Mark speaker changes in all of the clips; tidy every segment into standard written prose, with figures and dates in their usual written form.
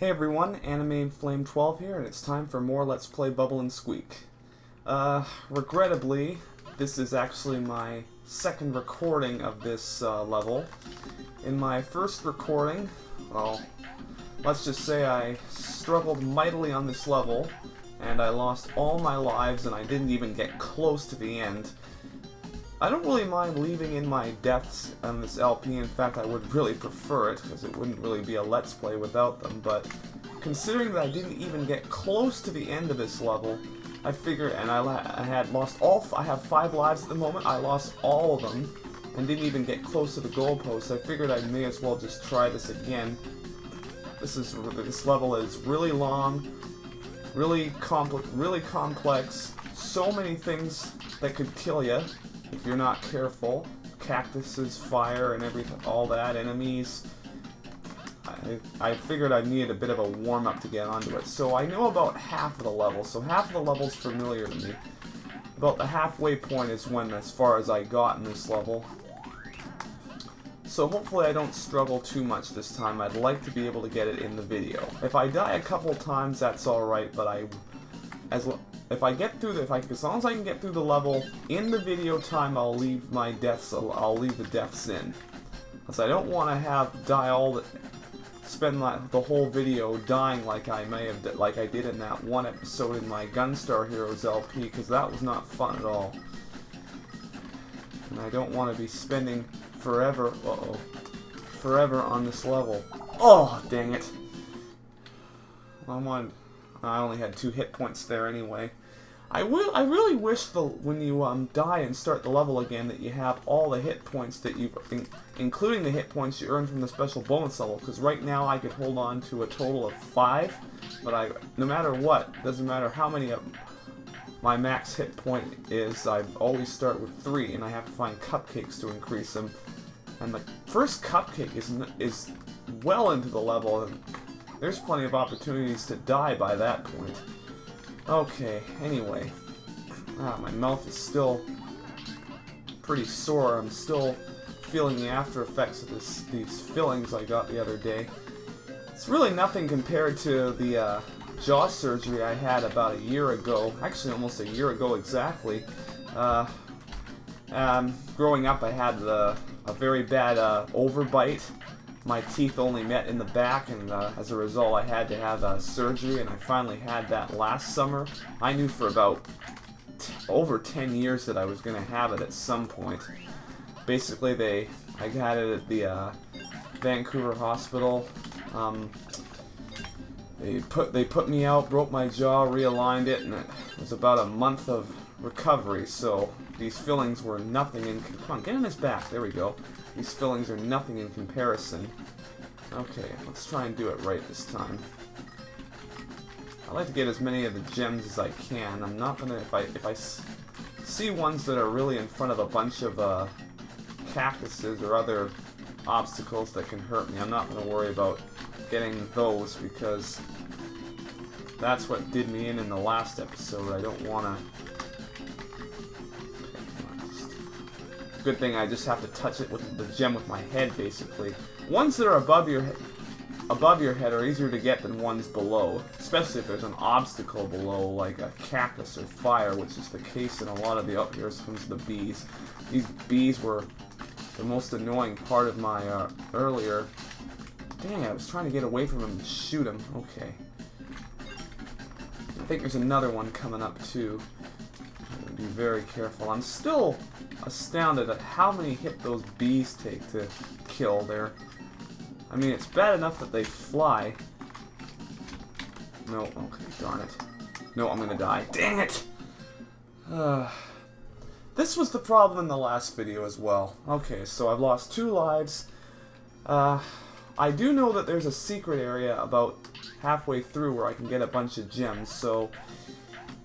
Speaker 1: Hey everyone, Anime Flame 12 here, and it's time for more Let's Play Bubble and Squeak. Regrettably, this is actually my second recording of this level. In my first recording, well, let's just say I struggled mightily on this level, and I lost all my lives, and I didn't even get close to the end. I don't really mind leaving in my deaths on this LP. In fact, I would really prefer it, because it wouldn't really be a Let's Play without them, but considering that I didn't even get close to the end of this level, I figured, and I had lost I have 5 lives at the moment, I lost all of them, and didn't even get close to the goalpost. I figured I may as well just try this again. This level is really long, really complex, so many things that could kill you if you're not careful. Cactuses, fire, and everything, all that, enemies. I figured I needed a bit of a warm-up to get onto it. So I know about half of the level, so half of the level's familiar to me. About the halfway point is as far as I got in this level. So hopefully I don't struggle too much this time. I'd like to be able to get it in the video. If I die a couple times, that's alright, but if I get through as long as I can get through the level in the video time, I'll leave my deaths. I'll leave the deaths in, because I don't want to spend the whole video dying like I did in that one episode in my Gunstar Heroes LP, because that was not fun at all. And I don't want to be spending forever on this level. Oh, dang it! I only had 2 hit points there anyway. I really wish when you die and start the level again that you have all the hit points that including the hit points you earned from the special bonus level. Because right now I could hold on to a total of 5, but no matter what, doesn't matter how many my max hit point is, I always start with 3, and I have to find cupcakes to increase them. And the first cupcake is well into the level, and there's plenty of opportunities to die by that point. Okay, anyway. My mouth is still pretty sore. I'm still feeling the after effects of these fillings I got the other day. It's really nothing compared to the jaw surgery I had about a year ago. Actually, almost a year ago exactly. Growing up, I had a very bad overbite. My teeth only met in the back, and as a result I had to have surgery, and I finally had that last summer. I knew for about over 10 years that I was going to have it at some point. Basically, I had it at the Vancouver hospital. They put me out, broke my jaw, realigned it, and it was about a month of recovery, so these fillings were nothing in... Come on, get in his back, there we go. These fillings are nothing in comparison. Okay, let's try and do it right this time. I like to get as many of the gems as I can. I'm not gonna... If I see ones that are really in front of a bunch of cactuses or other obstacles that can hurt me, I'm not gonna worry about getting those, because that's what did me in the last episode. I don't wanna... Good thing I just have to touch it with the gem with my head, basically. Ones that are above your head are easier to get than ones below, especially if there's an obstacle below, like a cactus or fire, which is the case in a lot of the... Oh, here comes the bees. These bees were the most annoying part of my earlier... Dang, I was trying to get away from them and shoot them. Okay. I think there's another one coming up, too. Be very careful. I'm still astounded at how many hit those bees take to kill there. I mean, it's bad enough that they fly. No, okay, darn it. No, I'm gonna die. Dang it! This was the problem in the last video as well. Okay, so I've lost 2 lives. I do know that there's a secret area about halfway through where I can get a bunch of gems, so...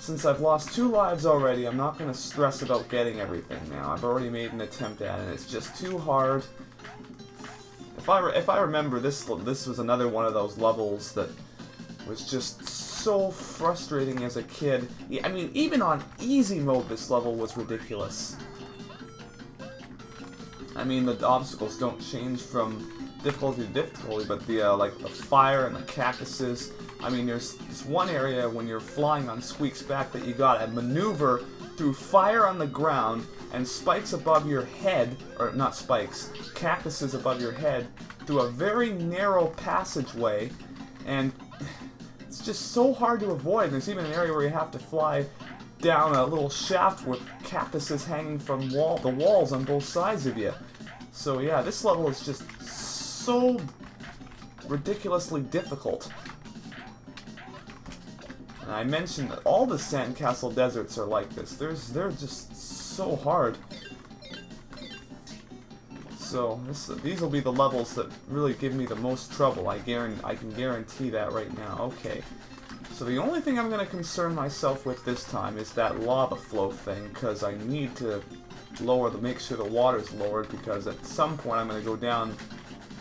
Speaker 1: Since I've lost 2 lives already, I'm not going to stress about getting everything now. I've already made an attempt at it, and it's just too hard. If I remember, this was another one of those levels that was just so frustrating as a kid. I mean, even on easy mode, this level was ridiculous. I mean, the obstacles don't change from difficulty to difficulty, but the like the fire and the cactuses. I mean, there's this one area when you're flying on Squeak's back that you gotta maneuver through fire on the ground and spikes above your head, or not spikes, cactuses above your head through a very narrow passageway, and it's just so hard to avoid. There's even an area where you have to fly down a little shaft with cactuses hanging from the walls on both sides of you. So yeah, this level is just so ridiculously difficult. And I mentioned that all the Sandcastle deserts are like this. They're just so hard. So these will be the levels that really give me the most trouble. I can guarantee that right now. Okay. So the only thing I'm going to concern myself with this time is that lava flow thing, because I need to make sure the water's lowered, because at some point I'm going to go down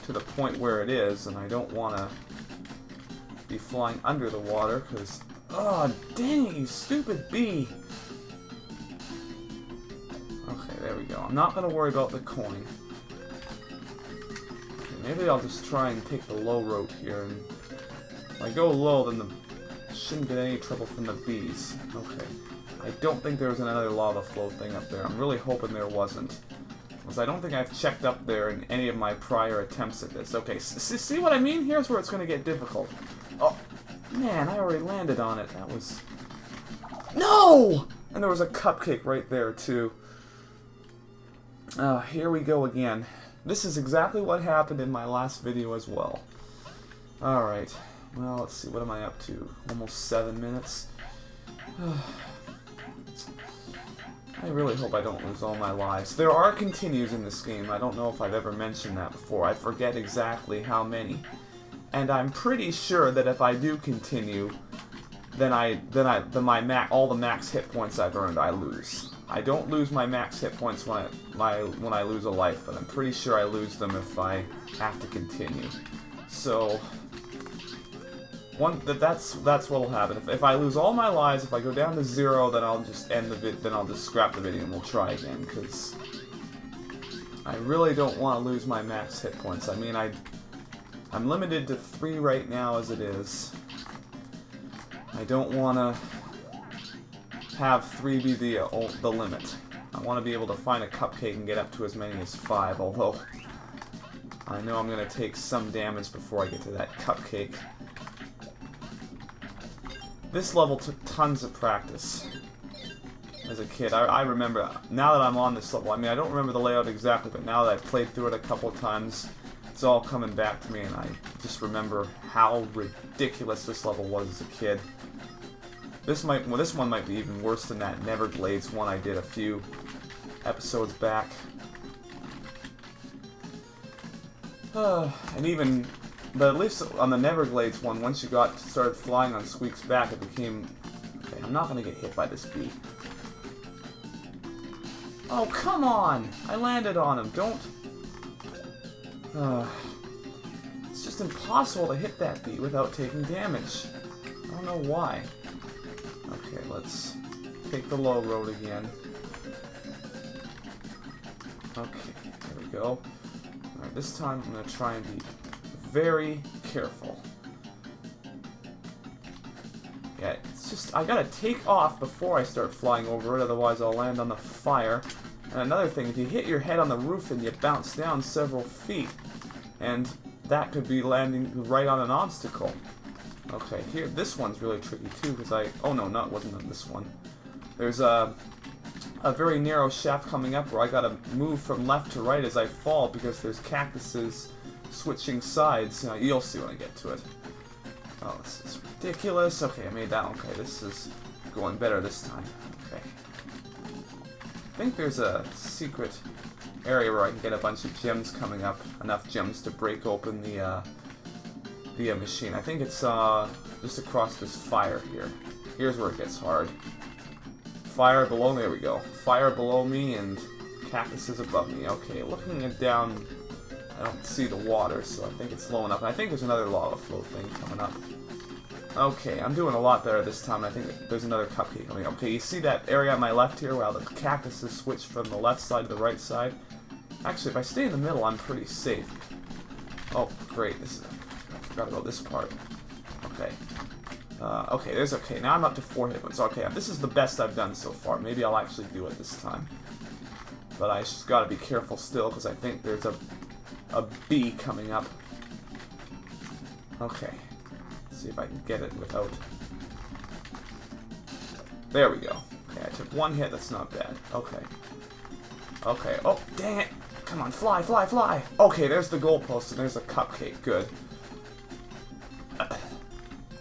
Speaker 1: to the point where it is, and I don't want to be flying under the water, because... Oh, dang it, you stupid bee! Okay, there we go. I'm not going to worry about the coin. Okay, maybe I'll just try and take the low road here, and if I go low, then I shouldn't get any trouble from the bees. Okay. I don't think there was another lava flow thing up there. I'm really hoping there wasn't, because I don't think I've checked up there in any of my prior attempts at this. Okay, see what I mean? Here's where it's going to get difficult. Oh, man, I already landed on it. That was... No! And there was a cupcake right there, too. Here we go again. This is exactly what happened in my last video as well. Alright. Well, let's see. What am I up to? Almost 7 minutes. I really hope I don't lose all my lives. There are continues in this game. I don't know if I've ever mentioned that before. I forget exactly how many. And I'm pretty sure that if I do continue, then all the max hit points I've earned, I lose. I don't lose my max hit points when I lose a life, but I'm pretty sure I lose them if I have to continue. So that's what'll happen. If I lose all my lives, if I go down to 0, then I'll just end the then I'll just scrap the video and we'll try again, because I really don't want to lose my max hit points. I mean, I'm limited to 3 right now as it is. I don't want to have 3 be the limit. I want to be able to find a cupcake and get up to as many as 5, although I know I'm going to take some damage before I get to that cupcake. This level took tons of practice as a kid. I remember, now that I'm on this level, I mean, I don't remember the layout exactly, but now that I've played through it a couple of times, it's all coming back to me, and I just remember how ridiculous this level was as a kid. This one might be even worse than that Neverglades one I did a few episodes back. But at least on the Neverglades one, once you started flying on Squeak's back, it became... Okay, I'm not going to get hit by this bee. Oh, come on! I landed on him, don't... It's just impossible to hit that bee without taking damage. I don't know why. Okay, let's take the low road again. Okay, there we go. Alright, this time I'm going to try and be very careful. Yeah, it's just, I gotta take off before I start flying over it, otherwise I'll land on the fire. And another thing, if you hit your head on the roof and you bounce down several feet, and that could be landing right on an obstacle. Okay, here, this one's really tricky too, because oh no, it wasn't on this one. There's a very narrow shaft coming up where I gotta move from left to right as I fall, because there's cactuses switching sides. You'll see when I get to it. Oh, this is ridiculous. Okay, I made that one. Okay, this is going better this time. Okay. I think there's a secret area where I can get a bunch of gems coming up. Enough gems to break open the machine. I think it's just across this fire here. Here's where it gets hard. Fire below me. There we go. Fire below me and cactuses above me. Okay, looking at down, I don't see the water, so I think it's low enough. And I think there's another lava flow thing coming up. Okay, I'm doing a lot better this time. I think there's another cupcake coming up. Okay, you see that area on my left here where the cactuses switch from the left side to the right side? Actually, if I stay in the middle, I'm pretty safe. great. This is, I forgot about this part. Okay. Okay, there's okay. Now I'm up to 4 hit points. Okay, this is the best I've done so far. Maybe I'll actually do it this time. But I just gotta be careful still, because I think there's a bee coming up. Okay. Let's see if I can get it without... There we go. Okay, I took 1 hit. That's not bad. Okay. Okay. Oh, dang it! Come on, fly, fly, fly! Okay, there's the goalpost, and there's a cupcake. Good.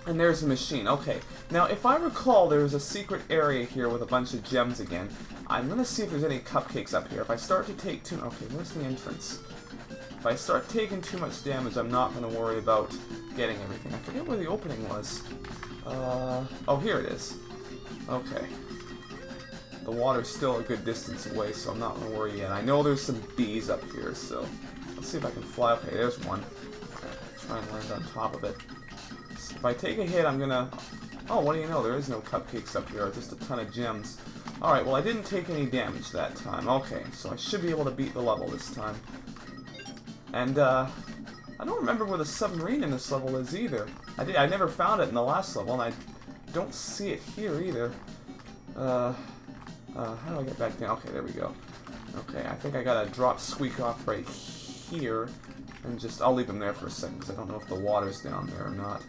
Speaker 1: And there's a machine. Okay. Now, if I recall, there's a secret area here with a bunch of gems again. I'm gonna see if there's any cupcakes up here. If I start to take too... Okay, where's the entrance? If I start taking too much damage, I'm not gonna worry about getting everything. I forget where the opening was. Oh, here it is. Okay. The water's still a good distance away, so I'm not gonna worry yet. I know there's some bees up here, so... Let's see if I can fly. Okay, there's one. Try and land on top of it. If I take a hit, I'm gonna... Oh, what do you know? There is no cupcakes up here, just a ton of gems. Alright, well, I didn't take any damage that time. Okay, so I should be able to beat the level this time. And, I don't remember where the submarine in this level is either. I never found it in the last level, and I don't see it here either. How do I get back down? Okay, there we go. Okay, I think I gotta drop Squeak off right here, and just... I'll leave him there for a second, because I don't know if the water's down there or not.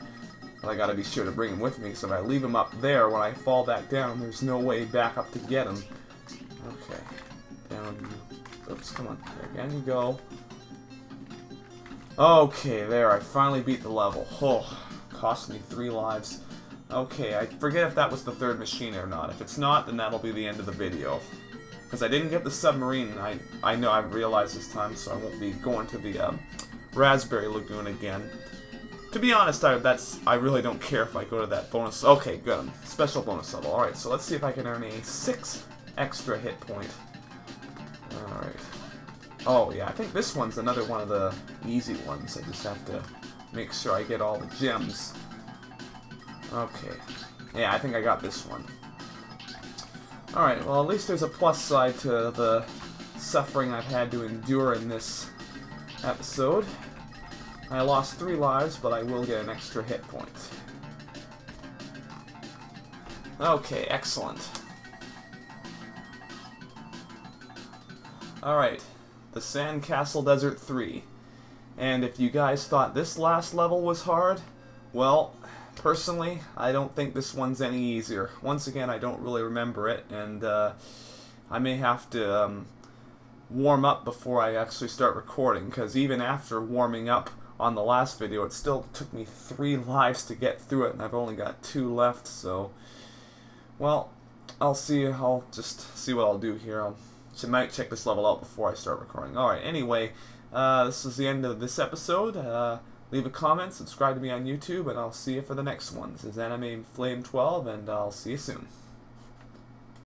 Speaker 1: But I gotta be sure to bring him with me, so if I leave him up there, when I fall back down, there's no way back up to get him. Okay. Down. Oops, come on. There you go. Okay, there. I finally beat the level. Oh, cost me 3 lives. Okay, I forget if that was the 3rd machine or not. If it's not, then that'll be the end of the video. Because I didn't get the submarine, I know I've realized this time, so I won't be going to the Raspberry Lagoon again. To be honest, I really don't care if I go to that bonus... Okay, good. Special bonus level. Alright, so let's see if I can earn a 6 extra hit point. Alright. Oh, yeah, I think this one's another one of the easy ones. I just have to make sure I get all the gems. Okay. Yeah, I think I got this one. Alright, well, at least there's a plus side to the suffering I've had to endure in this episode. I lost 3 lives, but I will get an extra hit point. Okay, excellent. Alright, the Sandcastle Desert 3. And if you guys thought this last level was hard, well, personally, I don't think this one's any easier. Once again, I don't really remember it, and I may have to warm up before I actually start recording, because even after warming up on the last video, it still took me 3 lives to get through it, and I've only got 2 left, so... Well, I'll just see what I'll do here. I might check this level out before I start recording. Alright, anyway, this is the end of this episode. Leave a comment, subscribe to me on YouTube, and I'll see you for the next one. This is Anime Flame 12, and I'll see you soon.